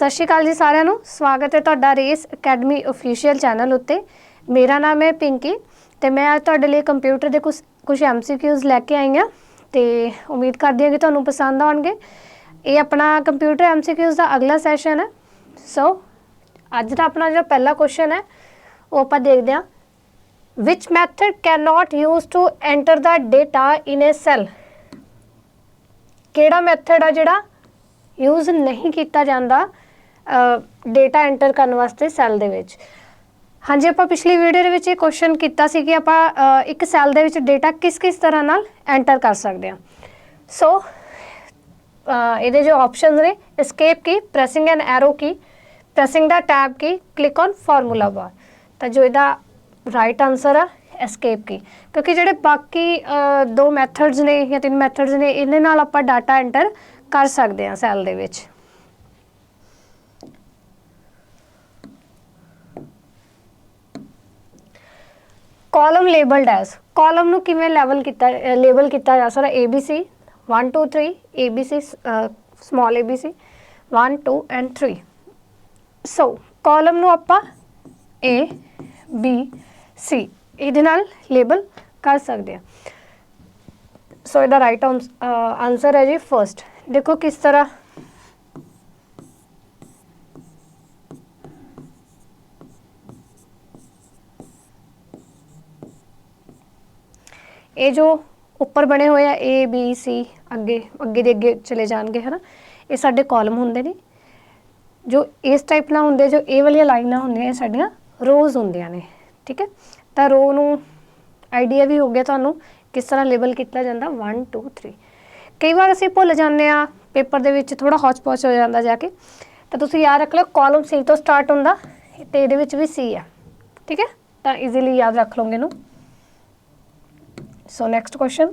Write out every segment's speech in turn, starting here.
सत श्री अकाल जी सारिਆਂ ਨੂੰ स्वागत है ਤੁਹਾਡਾ रेस अकैडमी ऑफिशियल चैनल उत्ते। मेरा नाम है पिंकी ਤੇ मैं ਅੱਜ ਤੁਹਾਡੇ ਲਈ कंप्यूटर ਦੇ कुछ MCQs लैके आई हाँ तो उम्मीद करती हाँ कि ਤੁਹਾਨੂੰ पसंद आउणगे। ये अपना कंप्यूटर MCQs का अगला सैशन है। सो अज का अपना जो पहला क्वेश्चन है वो आप देखते हैं। Which method can not use to enter the data in a cell. केड़ा मैथड है जिहड़ा यूज नहीं किया जाता डेटा एंटर करने वास्ते सैल दे विच। हाँ जी, आप पिछली वीडियो में ये क्वेश्चन किया सी कि आप एक सैल दे विच डेटा किस किस तरह नाल एंटर कर सकते हैं। सो ये जो ऑप्शन ने एस्केप की, प्रेसिंग एन एरो की, प्रेसिंग द टैब की, क्लिक ऑन फार्मूला बार। तो जो इसका राइट आंसर है एस्केप की, क्योंकि जोड़े बाकी दो मैथड्स ने या तीन मैथड्स ने इन्हें नाल आप डाटा एंटर कर सकते हैं सैल दे विच। कॉलम लेबल्ड एज, कॉलम नूं किवें लेबल किया जा सकता। ABC 1 2 3, ABC small ABC 1 2 and 3। So column नूं आपां A B C इहदे नाल लेबल कर सकते हैं। सो इहदा राइट आंसर है जी फर्स्ट। देखो किस तरह ये जो ऊपर बने हुए हैं A B C अगे अगे दे अगे चले जाएंगे है ना, ये साडे कॉलम होंदे ने। जो इस टाइप ना होंदे, जो ए वाली लाइनां होंदियां साडियां रोज़ होंदियां ने। ठीक है, तो रो नूं आइडिया भी हो गया तुहानूं किस तरह लेबल किया जाता 1 2 3। कई बार असीं भुल जाते हैं, पेपर दे विच थोड़ा हौच पौच हो जाता जाके, तो तुसीं याद रख लो कॉलम C तो स्टार्ट होंदा ते इहदे विच भी C है। ठीक है, तो ईजीली याद रख लोगे इहनूं। सो नैक्सट क्वेश्चन,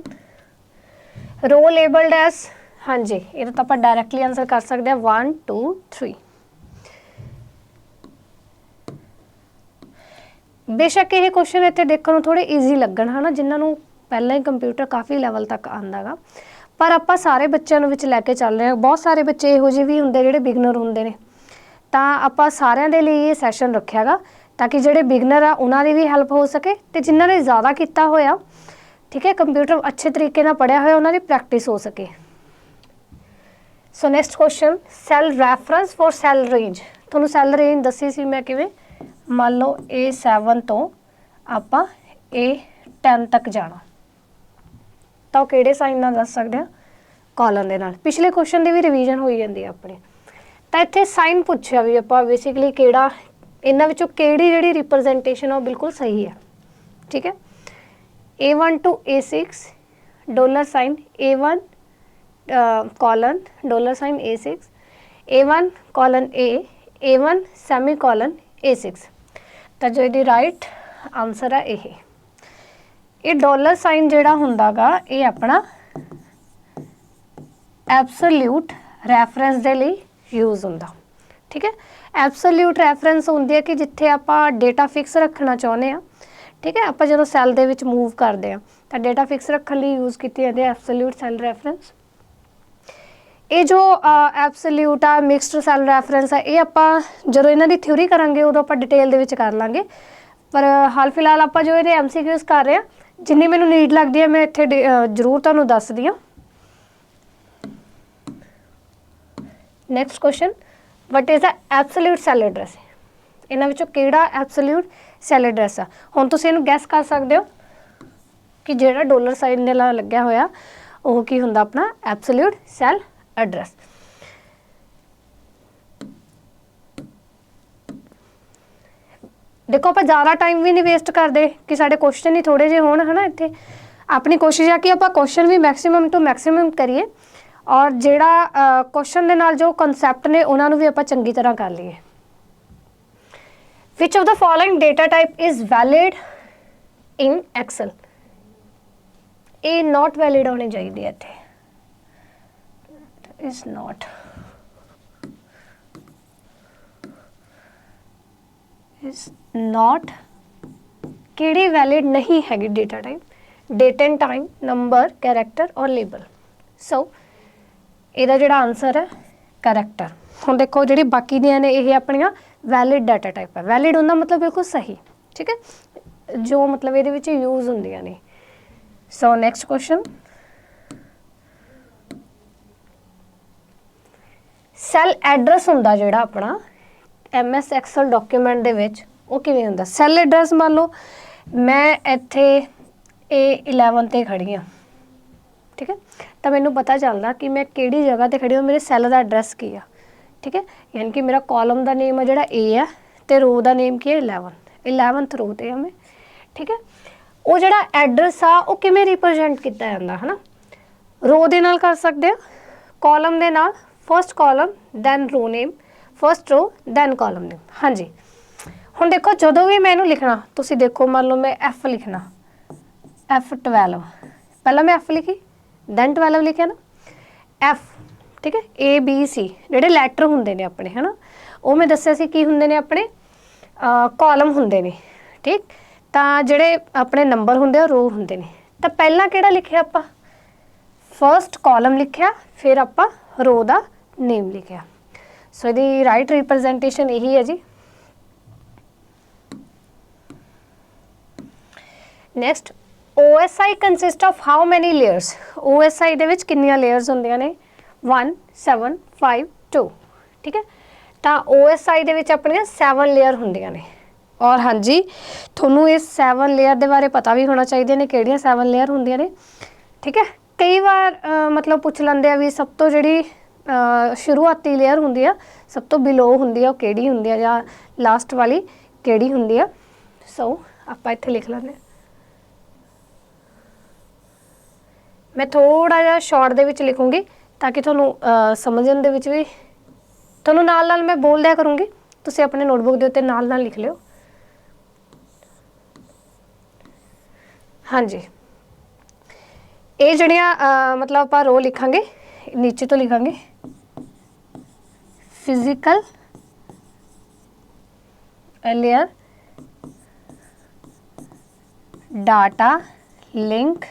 रो लेबल्ड एज। हाँ जी, ये तो आप डायरैक्टली आंसर कर सकते हैं 1 2 3। बेशक ये क्वेश्चन इतने देखने में थोड़े ईजी लगन है ना, जिन्होंने पहले ही कंप्यूटर काफ़ी लैवल तक आंदा गा, पर आप सारे बच्चों विच लैके चल रहे हैं। बहुत सारे बच्चे इहो ਜਿਹੇ भी होंगे जिहड़े बिगनर होंगे ने, तो आप सारिਆਂ ਦੇ लिए ये सैशन रखा गा ताकि जिहड़े बिगनर आ उन्हां दी भी हैल्प हो सके, तो जिन्होंने ज़्यादा किया होया, ठीक है, कंप्यूटर अच्छे तरीके नाल पढ़िया होया, उन्हां दी प्रैक्टिस हो सके। So next question, cell reference for cell range. तुहानूं सैल रेंज दसी सी मैं किवें, मान लो A7 तो आप A10 तक जाना, तो किहड़े साइन नाल दस सकते हैं, कॉलम दे नाल। पिछले क्वेश्चन की भी रिवीजन हो जाती है अपने। तो इत्थे साइन पूछा भी आप बेसिकली किहड़ा इन्हां विचों किहड़ी जिहड़ी रिप्रजेंटेशन है बिल्कुल सही है। ठीक है, A1 to A6 dollar sign A1 colon dollar sign A6, A1 colon A1 semicolon A6। तो जो ये राइट आंसर है ये डॉलर साइन जिहड़ा हुंदा गा ये अपना एब्सोल्यूट रैफरेंस दे लई यूज़ हुंदा। ठीक है, एब्सोल्यूट रैफरेंस हुंदी है कि जिथे आप डेटा फिक्स रखना चाहुंदे हैं। ठीक है, आप जो सैल दे विच मूव करते हैं तो डेटा फिक्स रखने लिए यूज़ की जाती है एब्सोल्यूट सैल रैफरेंस। ये जो एब्सोल्यूट आ मिक्सड सैल रैफरेंस है, ये आप जो इन्हां दी थ्योरी करांगे उदों आप डिटेल दे विच कर लांगे, पर हाल फिलहाल आप जो ये MCQs कर रहे हैं, जिन्नी मैनूं नीड लगती है मैं इत्थे जरूर तुहानूं दसदी हां। Next question, what is the absolute cell address. इन्हां विचों किहड़ा एब्सोल्यूट सैल एड्रैस आ। हुण तुसीं इहनूं गैस कर सकते हो कि जिहड़ा डॉलर साइन दे नाल लग्गिया होया वो की हुंदा अपना एब्सोल्यूट सैल एड्रैस। देखो आप ज़्यादा टाइम भी नहीं वेस्ट करते कि साढ़े क्वेश्चन ही थोड़े जे होण है ना। इत्थे अपनी कोशिश है कि आप क्वेश्चन भी मैक्सीमम टू मैक्सीमम करिए, और जिहड़ा क्वेश्चन दे नाल जो कॉन्सैप्ट ने उन्हां नूं भी आप चंगी तरह कर लईए। Which of the following data type is valid in Excel? A not valid होनी चाहिए है इत्थे, is not, is not किहड़ी वैलिड नहीं हैगी data type, date and time, number, character और लेबल। सो ਇਹਦਾ ਜਿਹੜਾ आंसर है करैक्टर। ਹੁਣ देखो ਜਿਹੜੀ ਬਾਕੀ ਦੀਆਂ ਨੇ ਇਹ ਆਪਣੀਆਂ ਵੈਲਿਡ ਡਾਟਾ ਟਾਈਪ ਹੈ। ਵੈਲਿਡ ਹੁੰਦਾ ਮਤਲਬ ਬਿਲਕੁਲ ਸਹੀ, ਠੀਕ ਹੈ, ਜੋ ਮਤਲਬ ਇਹਦੇ ਵਿੱਚ ਯੂਜ਼ ਹੁੰਦੀਆਂ ਨੇ। So next question, cell address ਹੁੰਦਾ ਜਿਹੜਾ ਆਪਣਾ MS ਐਕਸਲ ਡਾਕੂਮੈਂਟ ਦੇ ਵਿੱਚ ਉਹ ਕਿਵੇਂ ਹੁੰਦਾ। ਸੈੱਲ ਐਡਰੈਸ ਮੰਨ ਲਓ ਮੈਂ ਇੱਥੇ A11 ਤੇ ਖੜੀ ਹਾਂ, ठीक है, तो मैनू पता चलता कि मैं किहड़ी जगह ते खड़ी हूँ, मेरे सैल का एड्रैस की है, ठीक है, यानी कि मेरा कॉलम का नेम है जो A है तो रो का नेम की है 11th रो ते मैं, ठीक है। वो जो एड्रैस आ वो किवें रिप्रजेंट किया जाता है ना, रो दे नाल कर सकते हैं, कॉलम दे नाल, first column then row name, first row then column name. हाँ जी, हुण देखो जदों भी मैं इहनूं लिखना, तुसीं देखो मान लो मैं F लिखना, F12, पहला मैं F लिखी दैन 12 लिखे ना, F, ठीक है, ABC ਜਿਹੜੇ ਲੈਟਰ ਹੁੰਦੇ ਨੇ ਆਪਣੇ, ਹੈ ਨਾ, ਉਹ ਮੈਂ ਦੱਸਿਆ ਸੀ ਕੀ ਹੁੰਦੇ ਨੇ ਆਪਣੇ ਕਾਲਮ ਹੁੰਦੇ ਨੇ, ਠੀਕ। ਤਾਂ ਜਿਹੜੇ ਆਪਣੇ ਨੰਬਰ ਹੁੰਦੇ ਆ ਰੋ ਹੁੰਦੇ ਨੇ। ਤਾਂ ਪਹਿਲਾਂ ਕਿਹੜਾ ਲਿਖਿਆ ਆਪਾਂ, ਫਰਸਟ ਕਾਲਮ ਲਿਖਿਆ, ਫਿਰ ਆਪਾਂ ਰੋ ਦਾ ਨੇਮ ਲਿਖਿਆ। ਸੋ ਇਹਦੀ ਰਾਈਟ ਰਿਪਰੈਜ਼ੈਂਟੇਸ਼ਨ ਇਹੀ ਹੈ ਜੀ। Next, OSI consist of how many layers? OSI ਦੇ ਵਿੱਚ ਕਿੰਨੀਆਂ layers ਹੁੰਦੀਆਂ ਨੇ, 1 7 5 2, ठीक है। ਤਾਂ OSI ਦੇ ਵਿੱਚ ਆਪਣੀਆਂ 7 ਲੇਅਰ ਹੁੰਦੀਆਂ ਨੇ। ਔਰ ਹਾਂਜੀ ਤੁਹਾਨੂੰ ਇਹ 7 ਲੇਅਰ ਦੇ ਬਾਰੇ ਪਤਾ ਵੀ ਹੋਣਾ ਚਾਹੀਦਾ ਨੇ ਕਿਹੜੀਆਂ 7 ਲੇਅਰ ਹੁੰਦੀਆਂ ਨੇ, ਠੀਕ ਹੈ। ਕਈ ਵਾਰ ਮਤਲਬ ਪੁੱਛ ਲੈਂਦੇ ਆ ਵੀ ਸਭ ਤੋਂ ਜਿਹੜੀ ਸ਼ੁਰੂਆਤੀ ਲੇਅਰ ਹੁੰਦੀ ਆ, ਸਭ ਤੋਂ ਬਿਲੋ ਹੁੰਦੀ ਆ ਉਹ ਕਿਹੜੀ ਹੁੰਦੀ ਆ, ਜਾਂ ਲਾਸਟ ਵਾਲੀ ਕਿਹੜੀ ਹੁੰਦੀ ਆ। ਸੋ ਆਪਾਂ ਇੱਥੇ ਲਿਖ ਲੈਂਦੇ ਹਾਂ। मैं थोड़ा जिहा शॉर्ट दे विच लिखूँगी ताकि तुहानूं समझण दे विच भी तुहानूं नाल नाल मैं बोल दिया करूँगी, तुसीं अपने नोटबुक दे उत्ते नाल नाल लिख लिओ। हाँ जी, ये जिहड़ियां मतलब आपां रो लिखांगे, नीचे तो लिखांगे physical layer, data link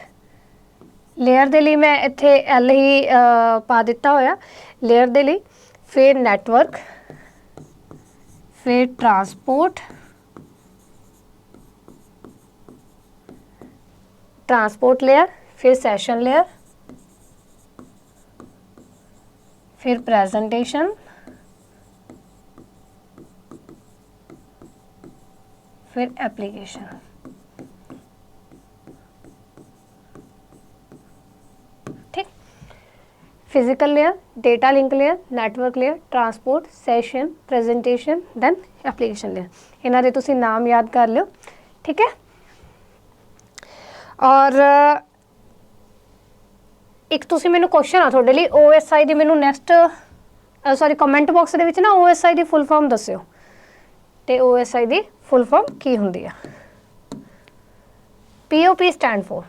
layer दे लिए मैं इत्थे L ही पा दिता होया लेयर दे लिए, फिर नैटवर्क, फिर ट्रांसपोर्ट लेयर, फिर सेशन लेयर, फिर प्रेजेंटेशन, फिर application. Physical layer, data link layer, network layer, transport, session, presentation, then application layer. इन्हां दे तुसीं नाम याद कर लिओ, ठीक है। और एक तुसीं मैनूं क्वेश्चन आ तुहाडे लई, OSI दी मैनूं नैक्सट सॉरी कमेंट बॉक्स दे विच ना OSI दी फुल फॉर्म दस्सिओ, ते OSI दी फुल फॉर्म की हुंदी आ। POP स्टैंड फॉर,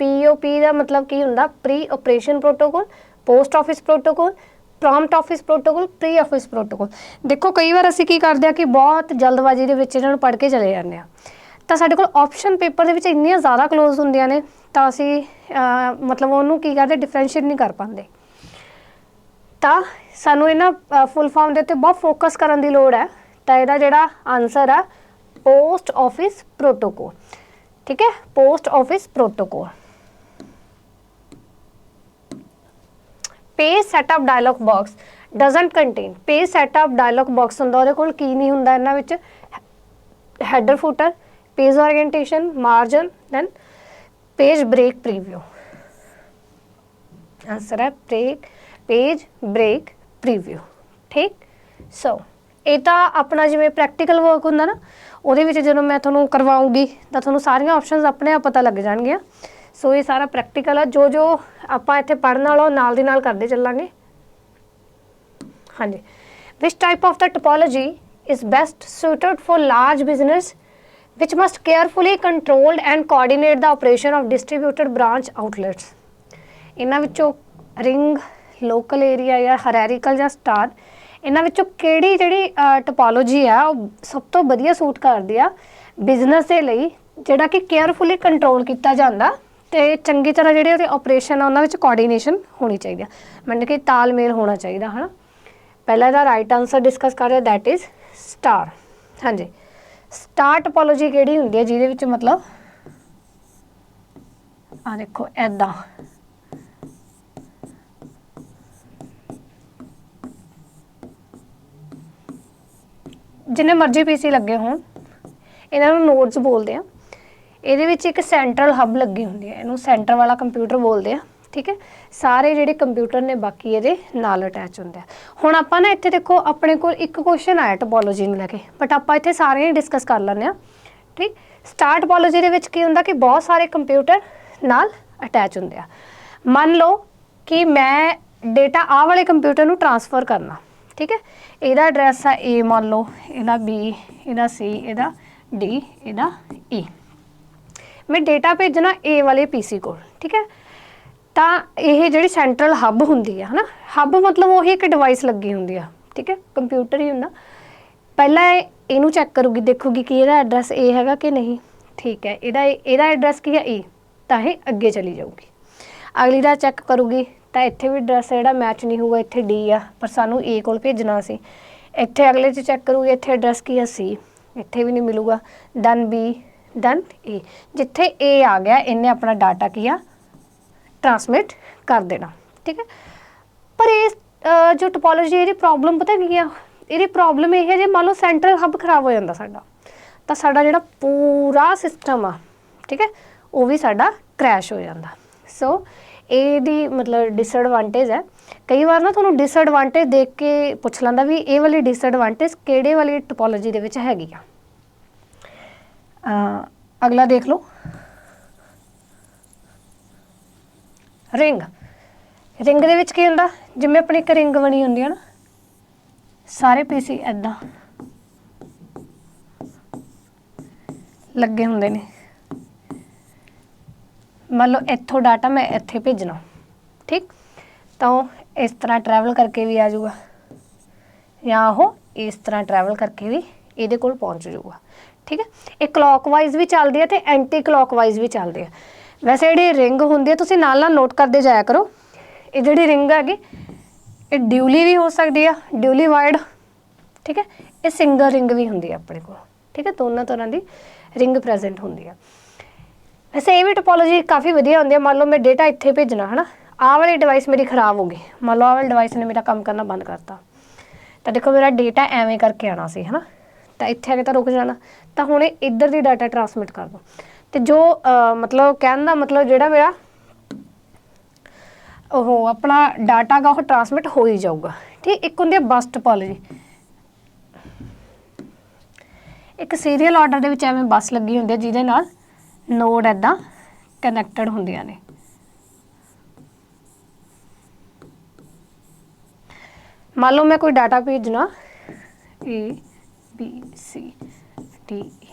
POP का मतलब की हुंदा, pre operation protocol, post office protocol, prompt office protocol, pre office protocol. देखो कई बार असीं की करदे आ कि बहुत जल्दबाजी दे विच इन्हां नूं पढ़ के चले जांदे आ, तां साडे कोल ऑप्शन पेपर दे विच इन्नियां ज़्यादा क्लोज हुंदियां ने तां असीं मतलब उहनूं की करदे डिफरेंशिएट नहीं कर पांदे। तां सानूं इन्हां फुल फॉर्म दे उत्ते बहुत फोकस करन दी लोड़ है। तां इहदा जिहड़ा आंसर आ पोस्ट ऑफिस प्रोटोकॉल, ठीक है, post office protocol. Page setup dialog box doesn't contain, page setup dialog box हुंदा उहदे कोल की नहीं हुंदा इन्हां विच, header footer, page orientation, margin, then page break preview. Answer है पेज ब्रेक प्रीव्यू, ठीक। सो ये तो अपना जिवें प्रैक्टिकल वर्क हुंदा ना, उहदे विच जदों मैं तुहानूं करवाऊंगी तां तुहानूं सारियां ऑप्शनस अपने आप पता लग जाणगीਆਂ। सो ये सारा प्रैक्टिकल है, जो जो आपां इत्थे पढ़न वाला नाल दी नाल करदे चलांगे। हाँ जी, which type of the topology is best suited for large business which must carefully controlled and coordinate the operation of distributed branch outlets। इन्हां विचों रिंग, लोकल एरिया या हायरार्किकल या स्टार, इन्हां विचों किहड़ी जिहड़ी टोपोलॉजी है वो सब तो वधिया सूट करदी आ बिजनेस दे लई, जिहड़ा कि केयरफुली कंट्रोल किया जांदा ते चंगी तरह जिहड़े ओहदे ऑपरेशन आ उन्हां विच कोआर्डीनेशन होनी चाहिए, मतलब कि तालमेल होना चाहिए है ना। पहला इहदा राइट आंसर डिस्कस कर रहे दैट इज स्टार। हाँ जी, स्टार टोपोलॉजी किहड़ी हुंदी है जिहदे विच मतलब आ देखो ऐदा जिन्ने मर्जी पीसी लगे होण इन्हां नूं नोड्स बोलते हैं। ਇਹਦੇ ਵਿੱਚ ਇੱਕ ਸੈਂਟਰਲ ਹੱਬ ਲੱਗੀ ਹੁੰਦੀ ਹੈ, ਇਹਨੂੰ ਸੈਂਟਰ ਵਾਲਾ ਕੰਪਿਊਟਰ ਬੋਲਦੇ ਆ। ਠੀਕ ਹੈ, ਸਾਰੇ ਜਿਹੜੇ ਕੰਪਿਊਟਰ ਨੇ ਬਾਕੀ ਇਹਦੇ ਨਾਲ ਅਟੈਚ ਹੁੰਦੇ ਆ। ਹੁਣ ਆਪਾਂ ਨਾ ਇੱਥੇ ਦੇਖੋ ਆਪਣੇ ਕੋਲ ਇੱਕ ਕੁਐਸਚਨ ਆਇਆ ਟੋਪੋਲੋਜੀ ਨੂੰ ਲੈ ਕੇ, ਬਟ ਆਪਾਂ ਇੱਥੇ ਸਾਰੇ ਹੀ ਡਿਸਕਸ ਕਰ ਲੈਂਦੇ ਆ। ਠੀਕ, ਸਟਾਰ ਟੋਪੋਲੋਜੀ ਦੇ ਵਿੱਚ ਕੀ ਹੁੰਦਾ ਕਿ ਬਹੁਤ ਸਾਰੇ ਕੰਪਿਊਟਰ ਨਾਲ ਅਟੈਚ ਹੁੰਦੇ ਆ। ਮੰਨ ਲਓ ਕਿ ਮੈਂ ਡੇਟਾ ਆਹ ਵਾਲੇ ਕੰਪਿਊਟਰ ਨੂੰ ਟ੍ਰਾਂਸਫਰ ਕਰਨਾ। ਠੀਕ ਹੈ, ਇਹਦਾ ਐਡਰੈਸ ਆ A, ਮੰਨ ਲਓ ਇਹਦਾ B, ਇਹਦਾ C, ਇਹਦਾ D, ਇਹਦਾ E। मैं डेटा भेजना ए वाले पीसी को। ठीक है, तो ये जी सेंट्रल हब होंगी है ना, हब मतलब वो एक डिवाइस लगी होंगी है। ठीक है, कंप्यूटर ही होंगे। पहला इनू चैक करूगी, देखूगी कि यदा एड्रैस ए है कि नहीं। ठीक है, यदा एड्रैस की है ए, तो ये अगे चली जाऊगी। अगली का चैक करूगी तो इत्थे भी एड्रैस जो मैच नहीं होगा, इत्थे डी आ पर सानू ए को भेजना सी। इत्थे अगले चैक करूगी, इत्थे एड्रैस की है सी, इत्थे भी नहीं मिलूगा। दैन बी, दैन ए, जिथे ए आ गया इन्हें अपना डाटा किया ट्रांसमिट कर देना। ठीक है, पर ये जो टोपोलॉजी ये प्रॉब्लम पता की है, ये प्रॉब्लम यह है जो मान लो सेंट्रल हब खराब हो जाता साडा, तो साडा जिहड़ा पूरा सिस्टम आ, ठीक है, वो भी साडा क्रैश हो जाता। सो ये मतलब डिसएडवांटेज है। कई बार ना तुहानूं डिसएडवांटेज देख के पुछ लैंदा भी ये वाली डिसएडवांटेज किहड़े वाली टोपोलॉजी दे विच हैगी आ। अगला देख लो, रिंग। रिंग दे विच की हुंदा, जिवें अपनी एक रिंग बनी हुंदी है ना, सारे पीसी ऐदा लगे हुंदे ने। मान लो इत्थों डाटा मैं इत्थे भेजना, ठीक, तो इस तरह ट्रैवल करके भी आ जाऊगा, या वो इस तरह ट्रैवल करके भी ये कोल पहुँच जाऊगा। ठीक है, एक क्लॉकवाइज भी चलती है तो एंटी क्लॉकवाइज भी चलती है। वैसे जी रिंग होंगी है, तुसीं नाल नाल नोट करते जाया करो। ये जी रिंग हैगी ये ड्यूली भी हो सकती है, ड्यूली वाइड। ठीक है, ये सिंगल रिंग भी होंगी है अपने को। ठीक है, दोनों तरह की रिंग प्रेजेंट होंगी है। वैसे ये भी टोपोलॉजी काफ़ी वधिया होंदी है। मान लो मैं डेटा इत्थे भेजना है ना, आह वाली डिवाइस मेरी खराब हो गई, मान लो आह वाली डिवाइस ने मेरा काम करना बंद करता, तो देखो मेरा डेटा एवें करके आना सी है ना, तो इत्थे आके तो रुक जाना, तो हुणे इधर दी डाटा ट्रांसमिट कर दो। तो जो मतलब कहने का मतलब जिहड़ा मेरा ओह अपना डाटा का वो ट्रांसमिट हो ही जाऊगा। ठीक, एक होंदी है बस टोपोलॉजी, एक सीरीयल ऑर्डर दे विच एवें बस लगी हुंदी है जिहदे नाल नोड ऐदां कनैक्टड हुंदियां ने। मान लो मैं कोई डाटा भेजना A B C D E,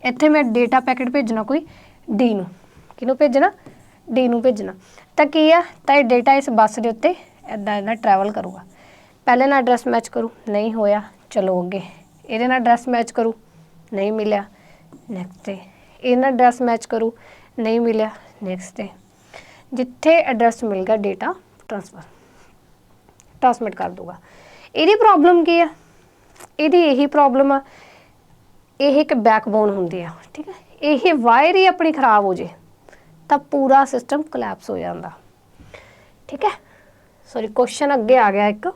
इत्थे मैं डेटा पैकेट भेजना कोई डी नूं, किहनूं भेजना, डी नूं भेजना, तो की है तो ये डेटा इस बस के उत्ते इदां इदां ट्रैवल करूगा। पहले ना एड्रैस मैच करूँ, नहीं होया, चलो अगे ये ना एड्रैस मैच करूँ, नहीं मिलिया, नैक्सट डे ये ना एड्रैस मैच करूँ, नहीं मिलिया, नैक्सट डे जिथे एड्रैस मिल गया डेटा ट्रांसमिट कर दूगा। ये प्रॉब्लम की है, ਇਹਦੀ यही प्रॉब्लम आ, ਇਹ एक बैकबोन होंदी है। ठीक है, ये वायर ही अपनी खराब हो जाए तो पूरा सिस्टम कोलैप्स हो जाता। ठीक है, सॉरी क्वेश्चन अगे आ गया एक,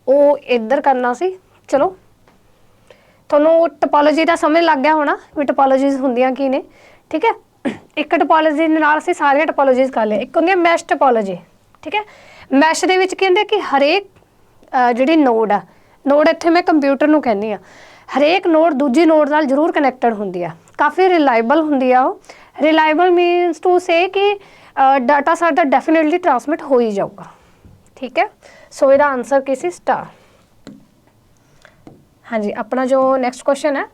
वो इधर करना सी। चलो थोनों टोपोलॉजी का समझ लग गया होना भी टोपोलॉजीज होंदियां की ने। ठीक है, एक टोपोलॉजी नाल असीं सारियां टोपोलॉजीज कर लिया। एक होंदी है मैश टोपोलॉजी। ठीक है, मैश दे विच की हुंदा कि हरेक जिहड़ी नोड आ, नोड इत्थे मैं कंप्यूटर नूं कहनी आ, हरेक नोड दूजी नोड नाल जरूर कनैक्टड हुंदी आ, काफ़ी रिलायबल हुंदी आ। रिलायबल मीनस टू से कि डाटा साडा डेफिनेटली ट्रांसमिट हो ही जाऊगा। ठीक है, सो इहदा आंसर की सी स्टार। हाँ जी, अपना जो नैक्सट क्वेश्चन है,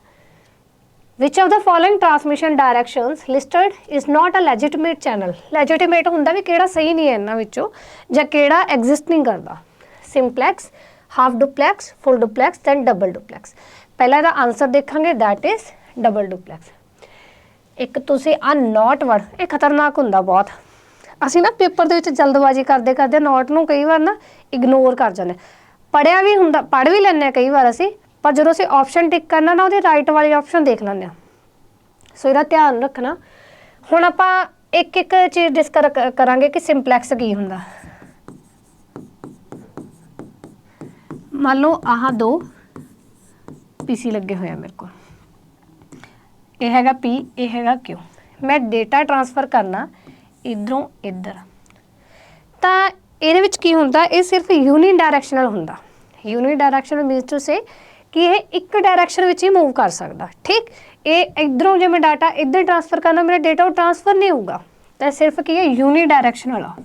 which of the following transmission directions listed is not a legitimate channel. Legitimate हुंदा भी किहड़ा सही नहीं है इन्हां विचों, जां किहड़ा एग्जिस्ट नहीं करता। Simplex, half डुपलैक्स, full डुपलैक्स, then double डुपलैक्स। पहला इहदा आंसर देखांगे दैट इज डबल डुपलैक्स। एक तुसीं आ नॉट वर्ड, ये खतरनाक हुंदा बहुत। ਅਸੀਂ ਨਾ ਪੇਪਰ ਦੇ ਵਿੱਚ ਜਲਦਬਾਜ਼ੀ ਕਰਦੇ ਕਰਦੇ ਨੋਟ ਨੂੰ ਕਈ ਵਾਰ ਨਾ ਇਗਨੋਰ ਕਰ ਜਾਂਦੇ, ਪੜ੍ਹਿਆ ਵੀ ਹੁੰਦਾ, ਪੜ੍ਹ ਵੀ ਲੈਂਦੇ ਹਾਂ ਕਈ ਵਾਰ ਅਸੀਂ, ਪਰ ਜਦੋਂ ਅਸੀਂ ਆਪਸ਼ਨ ਟਿਕ ਕਰਨਾ ਨਾ ਉਹਦੀ ਰਾਈਟ ਵਾਲੀ ਆਪਸ਼ਨ ਦੇਖ ਲੈਂਦੇ ਹਾਂ। ਸੋ ਇਹਦਾ ਧਿਆਨ ਰੱਖਣਾ। ਹੁਣ ਆਪਾਂ ਇੱਕ ਇੱਕ ਚੀਜ਼ ਡਿਸਕਸ ਕਰਾਂਗੇ ਕਿ ਸਿੰਪਲੈਕਸ ਕੀ ਹੁੰਦਾ। ਮੰਨ ਲਓ ਆਹ 2 PC ਲੱਗੇ ਹੋਏ ਆ ਮੇਰੇ ਕੋਲ, ਇਹ ਹੈਗਾ P, ਇਹ ਹੈਗਾ Q। ਮੈਂ ਡੇਟਾ ਟਰਾਂਸਫਰ ਕਰਨਾ ਇੱਧਰੋਂ ਇੱਧਰ, ਤਾਂ ਇਹਦੇ ਵਿੱਚ ਕੀ ਹੁੰਦਾ, ਇਹ ਸਿਰਫ ਯੂਨੀ ਡਾਇਰੈਕਸ਼ਨਲ ਹੁੰਦਾ। Uni directional means to say ਕਿ ਇਹ ਇੱਕ ਡਾਇਰੈਕਸ਼ਨ ਵਿੱਚ ਹੀ ਮੂਵ ਕਰ ਸਕਦਾ। ਠੀਕ, ਇਹ ਇੱਧਰੋਂ ਜੇ ਮੈਂ ਡਾਟਾ ਇੱਧਰ ਟਰਾਂਸਫਰ ਕਰਨਾ, ਮੇਰਾ ਡੇਟਾ ਉਹ ਟਰਾਂਸਫਰ ਨਹੀਂ ਹੋਊਗਾ, ਤਾਂ ਸਿਰਫ ਕੀ ਹੈ, ਯੂਨੀ ਡਾਇਰੈਕਸ਼ਨਲ ਆ।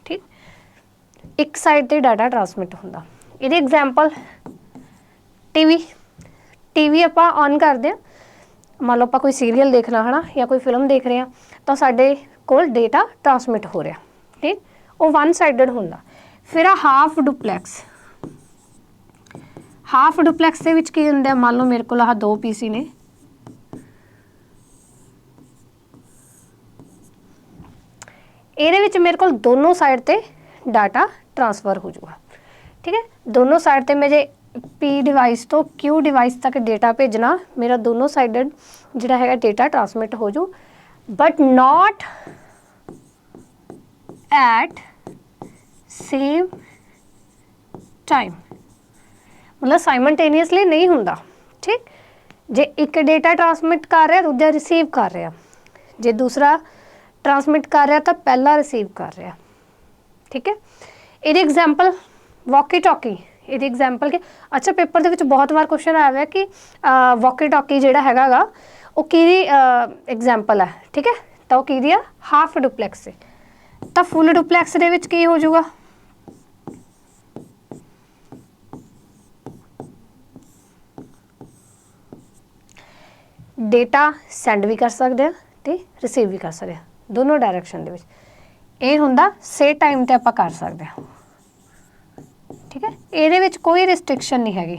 ਠੀਕ, ਇੱਕ ਸਾਈਡ ਤੇ ਡਾਟਾ ਟਰਾਂਸਮਿਟ ਹੁੰਦਾ। ਇਹਦੀ ਐਗਜ਼ਾਮਪਲ ਟੀਵੀ ਆਪਾਂ ਔਨ ਕਰਦੇ ਹਾਂ, ਮੰਨ ਲਓ ਆਪਾਂ ਕੋਈ ਸੀਰੀਅਲ ਦੇਖਣਾ ਹੈ ਨਾ, ਜਾਂ ਕੋਈ ਫਿਲਮ ਦੇਖ ਰਹੇ ਹਾਂ, ਤਾਂ ਸਾਡੇ ਕੋਲ ਡੇਟਾ ਟਰਾਂਸਮਿਟ ਹੋ ਰਿਹਾ। ਠੀਕ, ਉਹ ਵਨ ਸਾਈਡਡ ਹੁੰਦਾ। ਫਿਰ ਆ ਹਾਫ ਡੁਪਲੈਕਸ, ਹਾਫ ਡੁਪਲੈਕਸ ਦੇ ਵਿੱਚ ਕੀ ਹੁੰਦਾ, ਮੰਨ ਲਓ ਮੇਰੇ ਕੋਲ ਆਹ 2 PC ਨੇ, ਇਹਦੇ ਵਿੱਚ ਮੇਰੇ ਕੋਲ ਦੋਨੋਂ ਸਾਈਡ ਤੇ ਡਾਟਾ ਟਰਾਂਸਫਰ ਹੋ ਜਾਊਗਾ। ਠੀਕ ਹੈ, ਦੋਨੋਂ ਸਾਈਡ ਤੇ ਮੈਂ ਜੇ P ਡਿਵਾਈਸ ਤੋਂ Q ਡਿਵਾਈਸ ਤੱਕ ਡੇਟਾ ਭੇਜਣਾ, ਮੇਰਾ ਦੋਨੋਂ ਸਾਈਡਡ ਜਿਹੜਾ ਹੈਗਾ ਡੇਟਾ ਟਰਾਂਸਮਿਟ ਹੋ ਜੂ, ਬਟ ਨॉट ਐਟ ਸੇਮ ਟਾਈਮ, ਮਤਲਬ ਸਾਈਮਲਟੇਨੀਅਸਲੀ ਨਹੀਂ ਹੁੰਦਾ। ਠੀਕ, ਜੇ ਇੱਕ ਡੇਟਾ ਟਰਾਂਸਮਿਟ ਕਰ ਰਿਹਾ ਦੂਜਾ ਰਿਸੀਵ ਕਰ ਰਿਹਾ, ਜੇ ਦੂਸਰਾ ਟਰਾਂਸਮਿਟ ਕਰ ਰਿਹਾ ਤਾਂ ਪਹਿਲਾ ਰਿਸੀਵ ਕਰ ਰਿਹਾ। ਠੀਕ ਹੈ, ਇਹਦੀ ਐਗਜ਼ਾਮਪਲ ਵਾਕੀ ਟਾਕੀ, ਇਹਦੀ ਐਗਜ਼ਾਮਪਲ ਕਿ ਅੱਛਾ ਪੇਪਰ ਦੇ ਵਿੱਚ ਬਹੁਤ ਵਾਰ ਕੁਐਸਚਨ ਆਇਆ ਹੋਇਆ ਕਿ ਵਾਕੀ ਟਾਕੀ ਜਿਹੜਾ ਹੈਗਾ ਗਾ ਉਹ ਕਿਹਦੀ ਐਗਜ਼ਾਮਪਲ ਹੈ। ਠੀਕ ਹੈ, ਤਾਂ ਉਹ ਕਿਹਦੀ ਆ, ਹਾਫ ਡੁਪਲੈਕਸ ਹੈ। ਤਾਂ ਫੁੱਲ ਡੁਪਲੈਕਸ ਦੇ ਵਿੱਚ ਕੀ ਹੋ ਜਾਊਗਾ, ਡੇਟਾ ਸੈਂਡ ਵੀ ਕਰ ਸਕਦੇ ਆ ਤੇ ਰਿਸੀਵ ਵੀ ਕਰ ਸਕਦੇ ਆ, ਦੋਨੋਂ ਡਾਇਰੈਕਸ਼ਨ ਦੇ ਵਿੱਚ। ਇਹ ਹੁੰਦਾ ਸੇ ਟਾਈਮ ਤੇ ਆਪਾਂ ਕਰ ਸਕਦੇ ਹਾਂ। ਠੀਕ ਹੈ, ਇਹਦੇ ਵਿੱਚ ਕੋਈ ਰਿਸਟ੍ਰਿਕਸ਼ਨ ਨਹੀਂ ਹੈਗੀ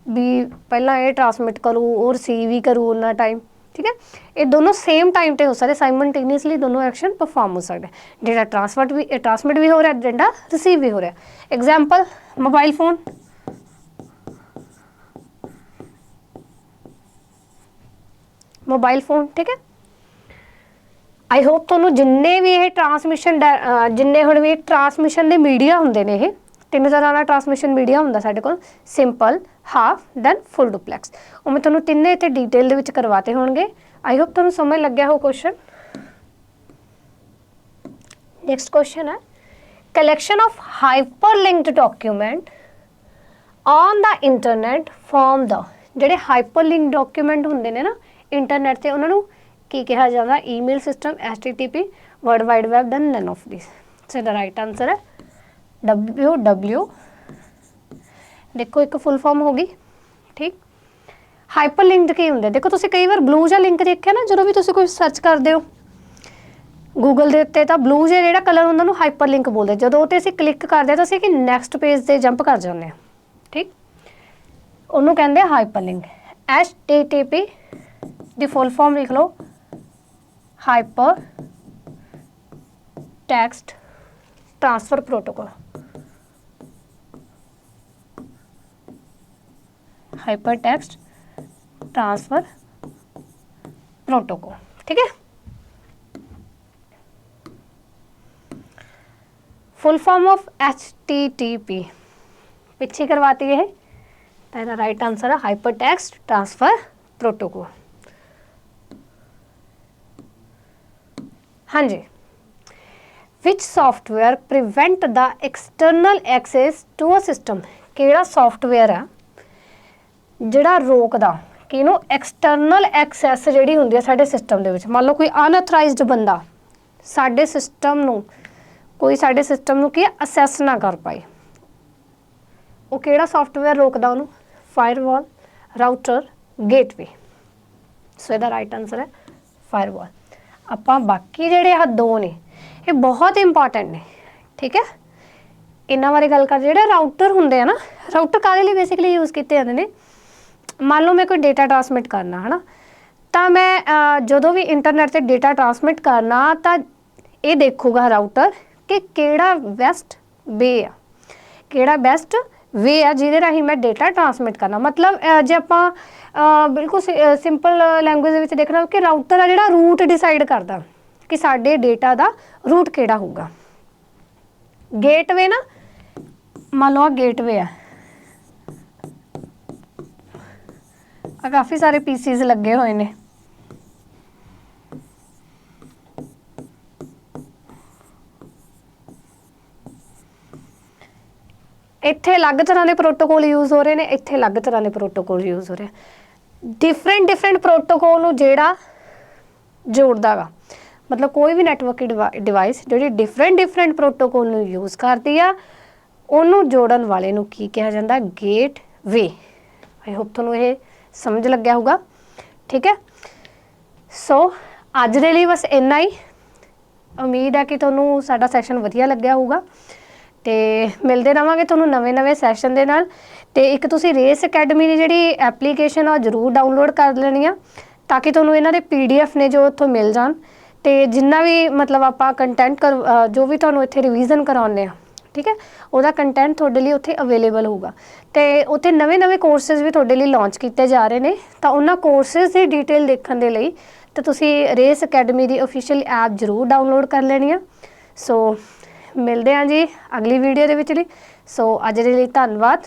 ਵੀ ਪਹਿਲਾਂ ਇਹ ਟਰਾਂਸਮਿਟ ਕਰੂ ਔਰ ਰਿਸੀਵ ਵੀ ਕਰੂ ਉਹਨਾਂ ਟਾਈਮ। ਠੀਕ ਹੈ, ਇਹ ਦੋਨੋਂ ਸੇਮ ਟਾਈਮ ਤੇ ਹੋ ਸਕਦੇ, ਸਾਈਮਲਟੇਨੀਅਸਲੀ ਦੋਨੋਂ ਐਕਸ਼ਨ ਪਰਫਾਰਮ ਹੋ ਸਕਦੇ। ਡੇਟਾ ਟਰਾਂਸਮਿਟ ਵੀ ਹੋ ਰਿਹਾ, ਡੇਟਾ ਰਿਸੀਵ ਵੀ ਹੋ ਰਿਹਾ। Example mobile phone, mobile phone. ਠੀਕ ਹੈ, ਆਈ ਹੋਪ ਤੁਹਾਨੂੰ ਜਿੰਨੇ ਵੀ ਇਹ ਟਰਾਂਸਮਿਸ਼ਨ ਜਿੰਨੇ ਹੁਣ ਵੀ ਟਰਾਂਸਮਿਸ਼ਨ ਦੇ ਮੀਡੀਆ ਹੁੰਦੇ ਨੇ, ਇਹ 3 ਤਰ੍ਹਾਂ ਦਾ ਟਰਾਂਸਮਿਸ਼ਨ ਮੀਡੀਆ ਹੁੰਦਾ ਸਾਡੇ ਕੋਲ, ਸਿੰਪਲ, ਹਾਫ, ਦੈਨ ਫੁੱਲ ਡੁਪਲੈਕਸ। ਉਹ ਮੈਂ ਤੁਹਾਨੂੰ ਤਿੰਨੇ ਇੱਥੇ ਡੀਟੇਲ ਦੇ ਵਿੱਚ ਕਰਵਾਤੇ ਹੋਣਗੇ। ਆਈ ਹੋਪ ਤੁਹਾਨੂੰ ਸਮਝ ਲੱਗਿਆ ਹੋ ਕੁਐਸਚਨ। ਨੈਕਸਟ ਕੁਐਸਚਨ ਹੈ, collection of hyperlinked document on the internet from the, ਜਿਹੜੇ ਹਾਈਪਰਲਿੰਕ ਡਾਕੂਮੈਂਟ ਹੁੰਦੇ ਨੇ ਨਾ ਇੰਟਰਨੈਟ ਤੇ, ਉਹਨਾਂ ਨੂੰ ਕੀ ਕਿਹਾ ਜਾਂਦਾ, email system, HTTP, world wide web, then none of this. So the right answer ਹੈ WW। ਦੇਖੋ ਇੱਕ ਫੁੱਲ ਫਾਰਮ ਹੋ ਗਈ। ਠੀਕ, ਹਾਈਪਰ ਲਿੰਕਡ ਕੀ ਹੁੰਦੇ, ਦੇਖੋ ਤੁਸੀਂ ਕਈ ਵਾਰ ਬਲੂ ਜਿਹਾ ਲਿੰਕ ਦੇਖਿਆ ਨਾ, ਜਦੋਂ ਵੀ ਤੁਸੀਂ ਕੋਈ ਸਰਚ ਕਰਦੇ ਹੋ ਗੂਗਲ ਦੇ ਉੱਤੇ, ਤਾਂ ਬਲੂ ਜਿਹਾ ਜਿਹੜਾ ਕਲਰ ਉਹਨਾਂ ਨੂੰ ਹਾਈਪਰ ਲਿੰਕ ਬੋਲਦੇ। ਜਦੋਂ ਉਹ 'ਤੇ ਅਸੀਂ ਕਲਿੱਕ ਕਰਦੇ ਤਾਂ ਅਸੀਂ ਕਿ ਨੈਕਸਟ ਪੇਜ 'ਤੇ ਜੰਪ ਕਰ ਜਾਂਦੇ ਹਾਂ। ਠੀਕ, ਉਹਨੂੰ ਕਹਿੰਦੇ ਆ ਹਾਈਪਰ ਲਿੰਕ। HTTP ਦੀ ਫੁੱਲ ਫਾਰਮ ਲਿਖ ਲਓ, hyper text transfer protocol, hyper text transfer protocol. ठीक है, फुल फॉर्म ऑफ HTTP पीछे करवाती है, तेरा राइट आंसर है हाइपर टेक्स्ट ट्रांसफर प्रोटोकॉल। हाँ जी, which software prevent the external access to a system, केड़ा सॉफ्टवेयर है जिहड़ा रोकदा किनू एक्सटर्नल एक्सेस जिहड़ी हुंदी है साडे सिस्टम दे विच। मान लो कोई अनऑथराइज्ड बंदा साडे सिस्टम नू कोई साडे सिस्टम नू की असैस ना कर पाए, वो केड़ा सॉफ्टवेयर रोकदा उहनू, फायरवॉल, राउटर, गेटवे। सो इहदा राइट आंसर है फायरवॉल। आपां बाकी जिहड़े आ दो ने ये बहुत इंपॉर्टेंट ने। ठीक है, इन्हां बारे गल कर, जिहड़े राउटर हुंदे आ ना, राउटर काहदे लई बेसिकली यूज़ कीते जांदे ने, मान लो मैं कोई डेटा ट्रांसमिट करना है ना, ਤਾਂ मैं ਜਦੋਂ ਵੀ ਇੰਟਰਨੈਟ ਤੇ ਡੇਟਾ ਟਰਾਂਸਮਿਟ ਕਰਨਾ ਤਾਂ ਇਹ ਦੇਖੂਗਾ ਰਾਊਟਰ ਕਿ ਕਿਹੜਾ ਬੈਸਟ ਵੇ ਆ, ਕਿਹੜਾ ਬੈਸਟ ਵੇ ਆ ਜਿਹਦੇ ਰਾਹੀਂ ਮੈਂ ਡੇਟਾ ਟਰਾਂਸਮਿਟ ਕਰਨਾ। मतलब ਜੇ ਆਪਾਂ ਬਿਲਕੁਲ ਸਿੰਪਲ ਲੈਂਗੁਏਜ ਦੇ ਵਿੱਚ ਦੇਖਣਾ ਕਿ ਰਾਊਟਰ ਆ ਜਿਹੜਾ ਰੂਟ ਡਿਸਾਈਡ ਕਰਦਾ ਕਿ ਸਾਡੇ ਡੇਟਾ ਦਾ ਰੂਟ ਕਿਹੜਾ ਹੋਊਗਾ। ਗੇਟਵੇ ਨਾ, ਮੰਨ ਲਓ ਗੇਟਵੇ ਆ, काफ़ी सारे पीसीज लगे हुए ने, इत्थे अलग तरह के प्रोटोकॉल यूज़ हो रहे हैं, इत्थे अलग तरह के प्रोटोकॉल यूज़ हो रहे हैं। डिफरेंट प्रोटोकॉल नूं जेड़ा जोड़दा गा, मतलब कोई भी नैटवर्क डिवाइस जिहड़ी डिफरेंट प्रोटोकॉल नूं यूज़ करदी आ उहनूं जोड़न वाले नूं की कहा जांदा, गेटवे। आई होप तुहानूं ये समझ लग्या होगा, ठीक है। सो अज दे लई बस इन्ना ही। उम्मीद है कि तुहानूं साडा सैशन वधिया लग्या होगा ते मिलते रहांगे तुहानूं नवे सैशन दे नाल। ते एक तुसीं रेस अकैडमी दी जिहड़ी एप्लीकेशन आ जरूर डाउनलोड कर लैनी आ ताकि तुहानूं इन्हां दे PDF ने जो उत्थों मिल जाण ते जिन्ना भी मतलब आपां कंटेंट जो भी तुहानूं इत्थे रिवीजन कराउने आ, ठीक है, ਉਹਦਾ ਕੰਟੈਂਟ ਤੁਹਾਡੇ ਲਈ ਉੱਥੇ ਅਵੇਲੇਬਲ ਹੋਊਗਾ। ਤੇ ਉੱਥੇ ਨਵੇਂ ਕੋਰਸਿਸ ਵੀ ਤੁਹਾਡੇ ਲਈ ਲਾਂਚ ਕੀਤੇ ਜਾ ਰਹੇ ਨੇ, ਤਾਂ ਉਹਨਾਂ ਕੋਰਸਿਸ ਦੀ ਡਿਟੇਲ ਦੇਖਣ ਦੇ ਲਈ ਤਾਂ ਤੁਸੀਂ ਰੇਸ ਅਕੈਡਮੀ ਦੀ ਅਫੀਸ਼ੀਅਲ ਐਪ ਜ਼ਰੂਰ ਡਾਊਨਲੋਡ ਕਰ ਲੈਣੀ ਆ। ਸੋ ਮਿਲਦੇ ਹਾਂ ਜੀ ਅਗਲੀ ਵੀਡੀਓ ਦੇ ਵਿੱਚ ਲਈ। ਸੋ ਅੱਜ ਦੇ ਲਈ ਧੰਨਵਾਦ।